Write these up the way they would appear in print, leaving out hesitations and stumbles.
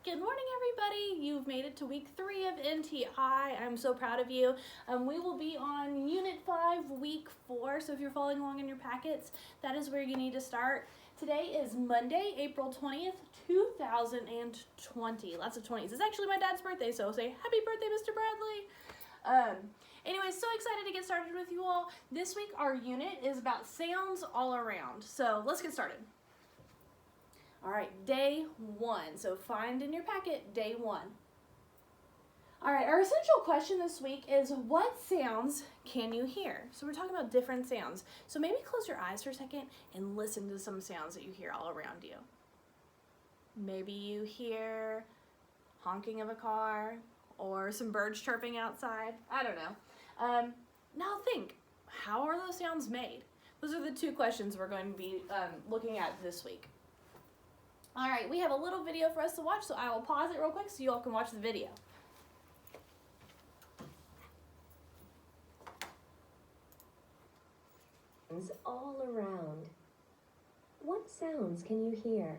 Good morning, everybody. You've made it to week 3 of NTI. I'm so proud of you. We will be on Unit 5, week 4. So if you're following along in your packets, that is where you need to start. Today is Monday, April 20th, 2020. Lots of 20s. It's actually my dad's birthday, so say happy birthday, Mr. Bradley. Anyway, so excited to get started with you all. This week, our unit is about sounds all around. So let's get started. All right, day 1. So find in your packet day 1. All right, our essential question this week is what sounds can you hear? So we're talking about different sounds. So maybe close your eyes for a second and listen to some sounds that you hear all around you. Maybe you hear honking of a car or some birds chirping outside. I don't know. Now think, how are those sounds made? Those are the 2 questions we're going to be looking at this week. All right, we have a little video for us to watch, so I will pause it real quick so you all can watch the video. All around. What sounds can you hear?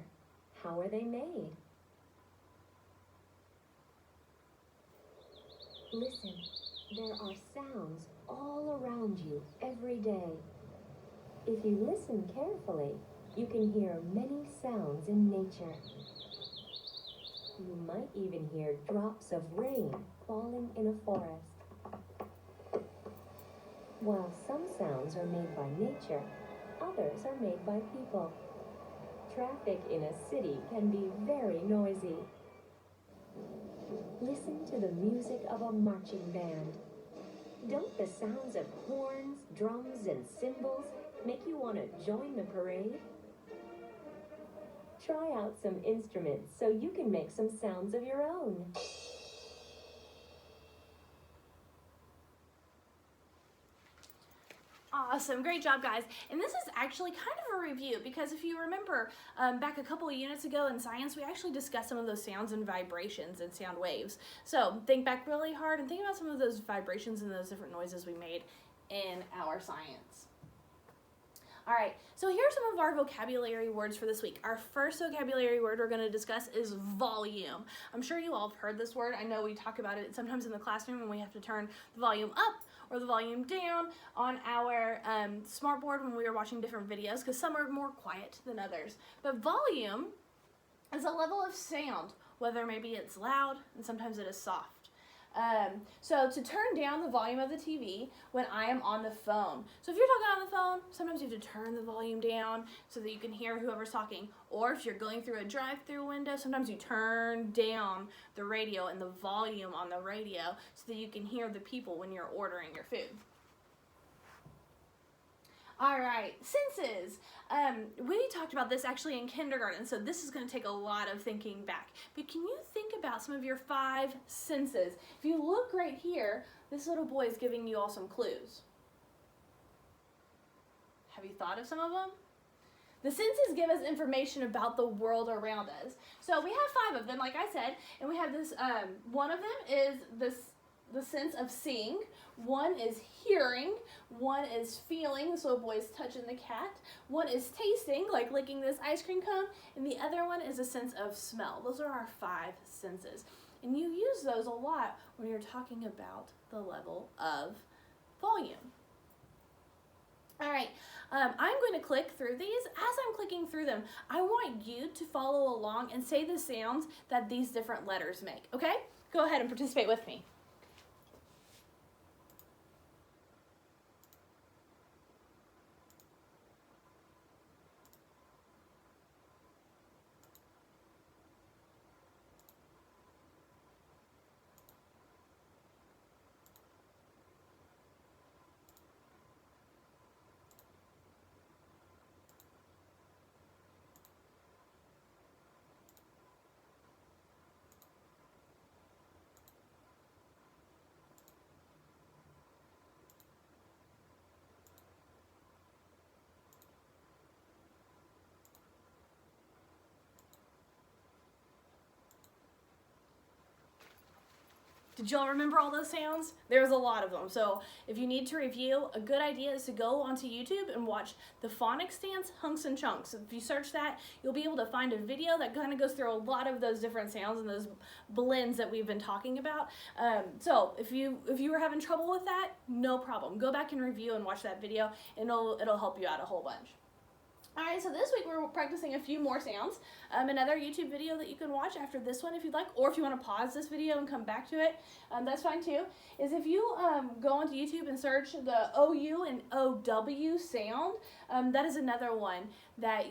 How are they made? Listen, there are sounds all around you every day. If you listen carefully, you can hear many sounds in nature. You might even hear drops of rain falling in a forest. While some sounds are made by nature, others are made by people. Traffic in a city can be very noisy. Listen to the music of a marching band. Don't the sounds of horns, drums, and cymbals make you want to join the parade? Try out some instruments so you can make some sounds of your own. Awesome, great job, guys. And this is actually kind of a review because if you remember back a couple of units ago in science, we actually discussed some of those sounds and vibrations and sound waves. So think back really hard and think about some of those vibrations and those different noises we made in our science. All right, so here are some of our vocabulary words for this week. Our first vocabulary word we're going to discuss is volume. I'm sure you all have heard this word. I know we talk about it sometimes in the classroom when we have to turn the volume up or the volume down on our smart board when we are watching different videos because some are more quiet than others. But volume is a level of sound, whether maybe it's loud and sometimes it is soft. So to turn down the volume of the TV when I am on the phone. So if you're talking on the phone, sometimes you have to turn the volume down so that you can hear whoever's talking. Or if you're going through a drive-through window, sometimes you turn down the radio and the volume on the radio so that you can hear the people when you're ordering your food. All right, senses. We talked about this actually in kindergarten, so this is going to take a lot of thinking back. But can you think about some of your 5 senses? If you look right here, this little boy is giving you all some clues. Have you thought of some of them? The senses give us information about the world around us. So we have 5 of them, like I said, and we have this, one of them is the sense of seeing, one is hearing, one is feeling, this little boy is touching the cat, one is tasting, like licking this ice cream cone, and the other one is a sense of smell. Those are our 5 senses. And you use those a lot when you're talking about the level of volume. All right, I'm going to click through these. As I'm clicking through them, I want you to follow along and say the sounds that these different letters make, okay? Go ahead and participate with me. Did y'all remember all those sounds? There's a lot of them. So if you need to review, a good idea is to go onto YouTube and watch the phonics dance Hunks and Chunks. If you search that, you'll be able to find a video that kind of goes through a lot of those different sounds and those blends that we've been talking about. So if you were having trouble with that, no problem. Go back and review and watch that video, and it'll help you out a whole bunch. Alright, so this week we're practicing a few more sounds. Another YouTube video that you can watch after this one if you'd like, or if you want to pause this video and come back to it, that's fine too, is if you go onto YouTube and search the OU and OW sound, that is another one that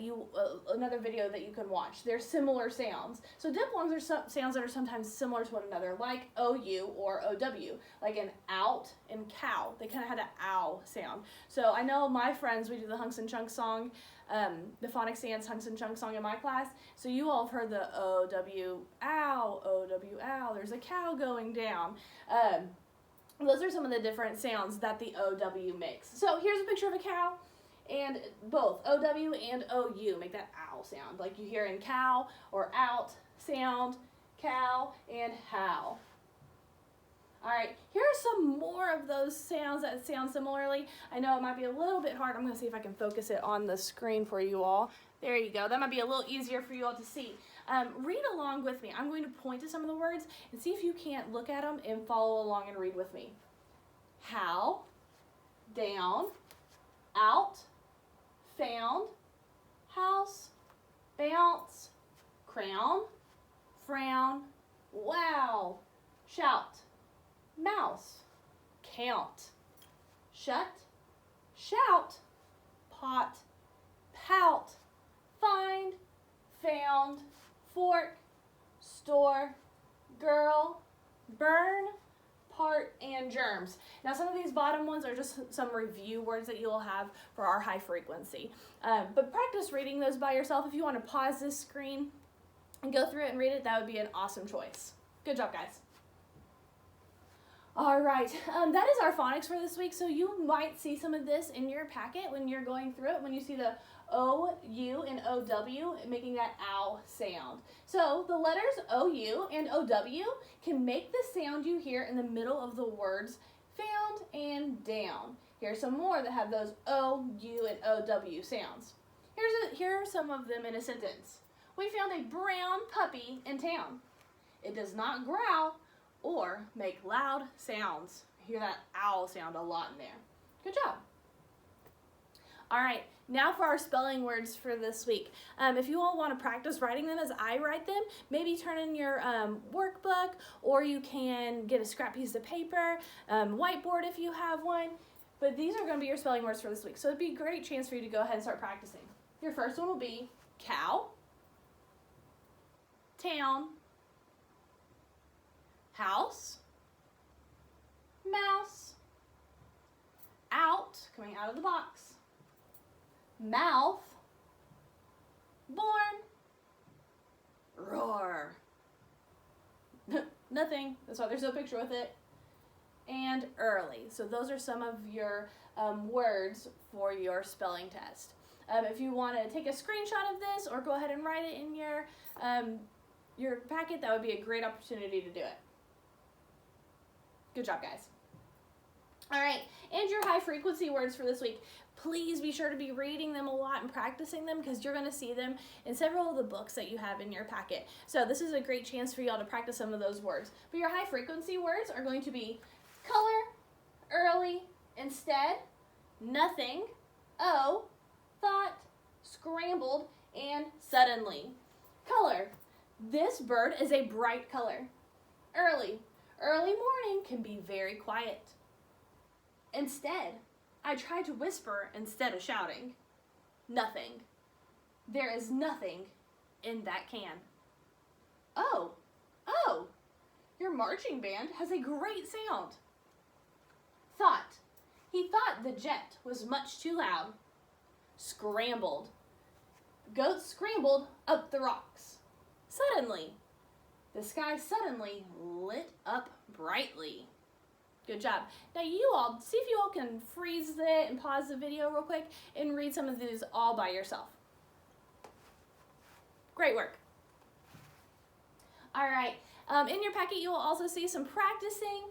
another video that you can watch. They're similar sounds. So diphthongs are sounds that are sometimes similar to one another, like OU or OW, like an out and cow. They kind of had an ow sound. So I know my friends, we do the Hunks and Chunks song, the phonics dance Hunks and Chunks song in my class. So you all have heard the OW ow, OW ow. There's a cow going down. Those are some of the different sounds that the OW makes. So here's a picture of a cow, and both OW and OU make that ow sound, like you hear in cow or out sound, cow and how. Alright, here are some more of those sounds that sound similarly. I know it might be a little bit hard. I'm going to see if I can focus it on the screen for you all. There you go. That might be a little easier for you all to see. Read along with me. I'm going to point to some of the words and see if you can't look at them and follow along and read with me. How, down, out, found, house, bounce, crown, frown, wow, shout, mouse, count, shut, shout, pot, pout, find, found, fork, store, girl, burn, part, and germs. Now some of these bottom ones are just some review words that you'll have for our high frequency. But practice reading those by yourself. If you want to pause this screen and go through it and read it, that would be an awesome choice. Good job, guys. All right, that is our phonics for this week. So you might see some of this in your packet when you're going through it, when you see the O, U, and OW making that ow sound. So the letters OU and OW can make the sound you hear in the middle of the words found and down. Here's some more that have those O, U, and OW sounds. Here are some of them in a sentence. We found a brown puppy in town. It does not growl or make loud sounds. I hear that owl sound a lot in there. Good job. All right, now for our spelling words for this week. If you all want to practice writing them as I write them, maybe turn in your workbook, or you can get a scrap piece of paper, whiteboard if you have one. But these are going to be your spelling words for this week. So it'd be a great chance for you to go ahead and start practicing. Your first one will be cow, town, house, mouse, out, coming out of the box, mouth, born, roar. Nothing, that's why there's no picture with it, and early. So those are some of your words for your spelling test. If you want to take a screenshot of this or go ahead and write it in your packet, that would be a great opportunity to do it. Good job, guys. All right, and your high frequency words for this week. Please be sure to be reading them a lot and practicing them, because you're going to see them in several of the books that you have in your packet. So this is a great chance for y'all to practice some of those words. But your high frequency words are going to be color, early, instead, nothing, oh, thought, scrambled, and suddenly. Color. This bird is a bright color. Early. Early morning can be very quiet. Instead, I tried to whisper instead of shouting. Nothing. There is nothing in that can. Oh, your marching band has a great sound. Thought. He thought the jet was much too loud. Scrambled. Goats scrambled up the rocks. Suddenly. The sky suddenly lit up brightly. Good job. Now you all, see if you all can freeze it and pause the video real quick and read some of these all by yourself. Great work. All right, In your packet, you will also see some practicing.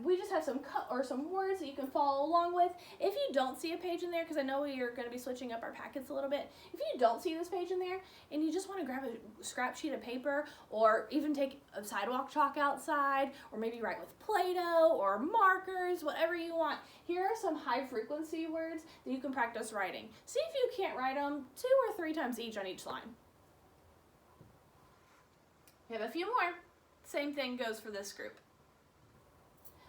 We just have some words that you can follow along with. If you don't see a page in there, because I know we are going to be switching up our packets a little bit, if you don't see this page in there and you just want to grab a scrap sheet of paper or even take a sidewalk chalk outside or maybe write with Play-Doh or markers, whatever you want, here are some high frequency words that you can practice writing. See if you can't write them 2 or 3 times each on each line. We have a few more. Same thing goes for this group.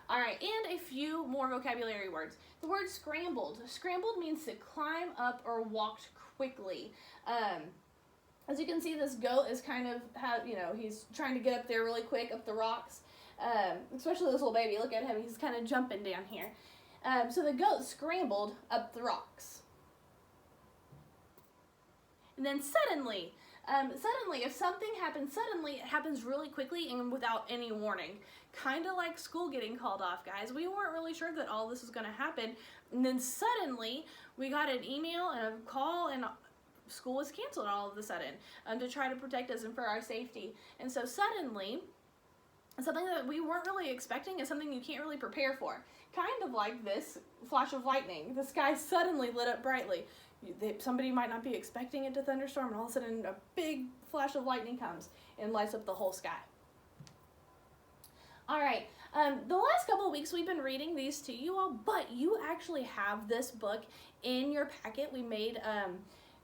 All right, and a few more vocabulary words. The word scrambled. Scrambled means to climb up or walked quickly. As you can see, this goat is kind of, he's trying to get up there really quick up the rocks. Especially this little baby. Look at him. He's kind of jumping down here. So the goat scrambled up the rocks. And then suddenly. Suddenly, if something happens suddenly, it happens really quickly and without any warning. Kind of like school getting called off, guys. We weren't really sure that all this was going to happen. And then suddenly, we got an email and a call and school was canceled all of a sudden to try to protect us and for our safety. And so suddenly, something that we weren't really expecting is something you can't really prepare for. Kind of like this flash of lightning. The sky suddenly lit up brightly. Somebody might not be expecting it to thunderstorm, and all of a sudden a big flash of lightning comes and lights up the whole sky. All right, the last couple of weeks we've been reading these to you all, but you actually have this book in your packet. We made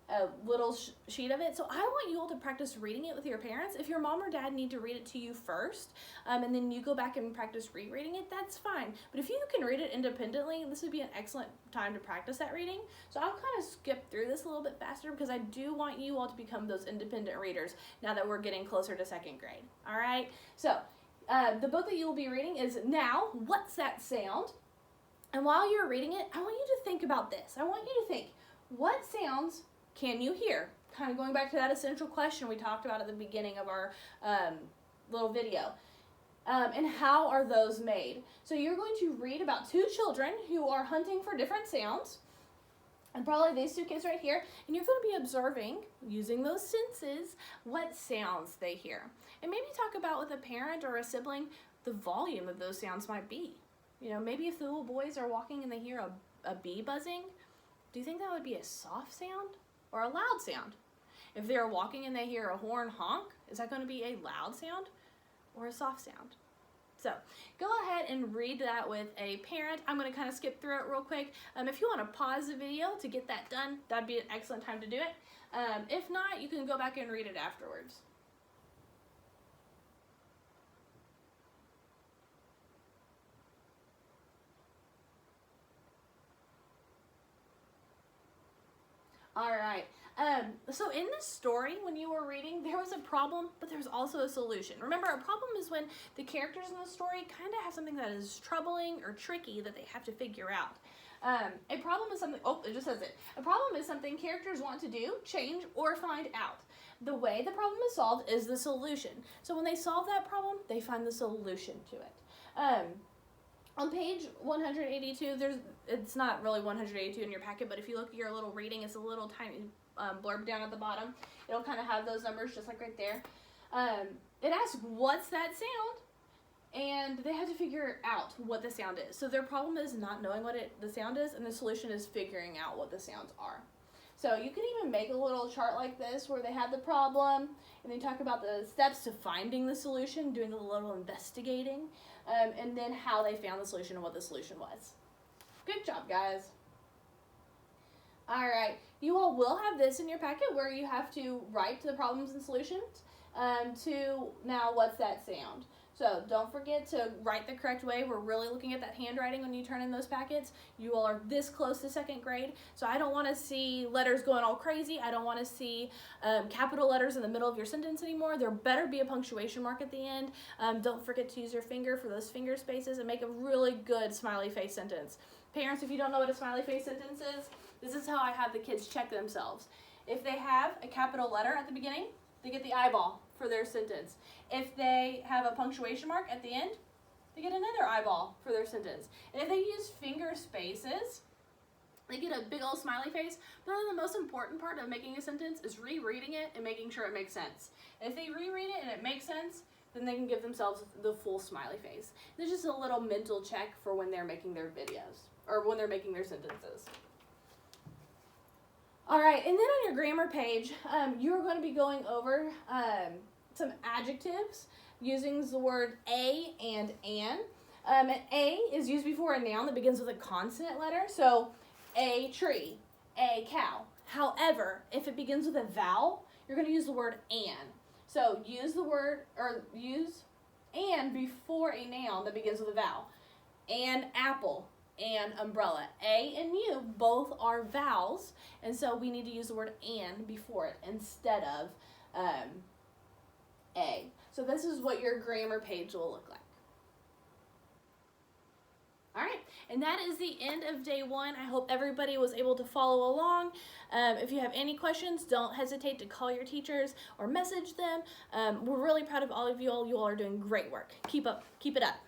a little sheet of it, so I want you all to practice reading it with your parents. If your mom or dad need to read it to you first, and then you go back and practice rereading it, that's fine. But if you can read it independently, this would be an excellent time to practice that reading. So I'll kind of skip through this a little bit faster because I do want you all to become those independent readers now that we're getting closer to 2nd grade. All right, so the book that you will be reading is Now, What's That Sound? And while you're reading it, I want you to think about this. I want you to think, what sounds can you hear? Kind of going back to that essential question we talked about at the beginning of our little video. And how are those made? So you're going to read about 2 children who are hunting for different sounds. And probably these 2 kids right here. And you're going to be observing, using those senses, what sounds they hear. And maybe talk about with a parent or a sibling the volume of those sounds might be. Maybe if the little boys are walking and they hear a bee buzzing, do you think that would be a soft sound or a loud sound? If they're walking and they hear a horn honk, is that going to be a loud sound or a soft sound? So go ahead and read that with a parent. I'm going to kind of skip through it real quick. If you want to pause the video to get that done, that'd be an excellent time to do it. If not, you can go back and read it afterwards. All right. So in this story, when you were reading, there was a problem, but there's also a solution. Remember, a problem is when the characters in the story kind of have something that is troubling or tricky that they have to figure out. A problem is something, it just says it. A problem is something characters want to do, change, or find out. The way the problem is solved is the solution. So when they solve that problem, they find the solution to it. On page 182, it's not really 182 in your packet, but if you look at your little reading, it's a little tiny blurb down at the bottom. It'll kind of have those numbers just like right there. It asks, what's that sound? And they have to figure out what the sound is. So their problem is not knowing what the sound is, and the solution is figuring out what the sounds are. So you can even make a little chart like this where they have the problem, and they talk about the steps to finding the solution, doing a little investigating, and then how they found the solution and what the solution was. Good job, guys. All right, you all will have this in your packet where you have to write the problems and solutions to Now What's That Sound? So don't forget to write the correct way. We're really looking at that handwriting when you turn in those packets. You all are this close to 2nd grade, so I don't want to see letters going all crazy. I don't want to see capital letters in the middle of your sentence anymore. There better be a punctuation mark at the end. Don't forget to use your finger for those finger spaces and make a really good smiley face sentence. Parents, if you don't know what a smiley face sentence is, this is how I have the kids check themselves. If they have a capital letter at the beginning, they get the eyeball for their sentence. If they have a punctuation mark at the end, they get another eyeball for their sentence. And if they use finger spaces, they get a big old smiley face. But then the most important part of making a sentence is rereading it and making sure it makes sense. And if they reread it and it makes sense, then they can give themselves the full smiley face. This is just a little mental check for when they're making their videos, or when they're making their sentences. All right, and then on your grammar page, you're going to be going over some adjectives using the word a and an. And a is used before a noun that begins with a consonant letter, so a tree, a cow. However, if it begins with a vowel, you're going to use the word an. So use the word, or use an before a noun that begins with a vowel. An apple, an umbrella. A and U both are vowels, and so we need to use the word an before it instead of a. So this is what your grammar page will look like. All right, and that is the end of day 1. I hope everybody was able to follow along. If you have any questions, don't hesitate to call your teachers or message them. We're really proud of all of you all. You all are doing great work. Keep it up.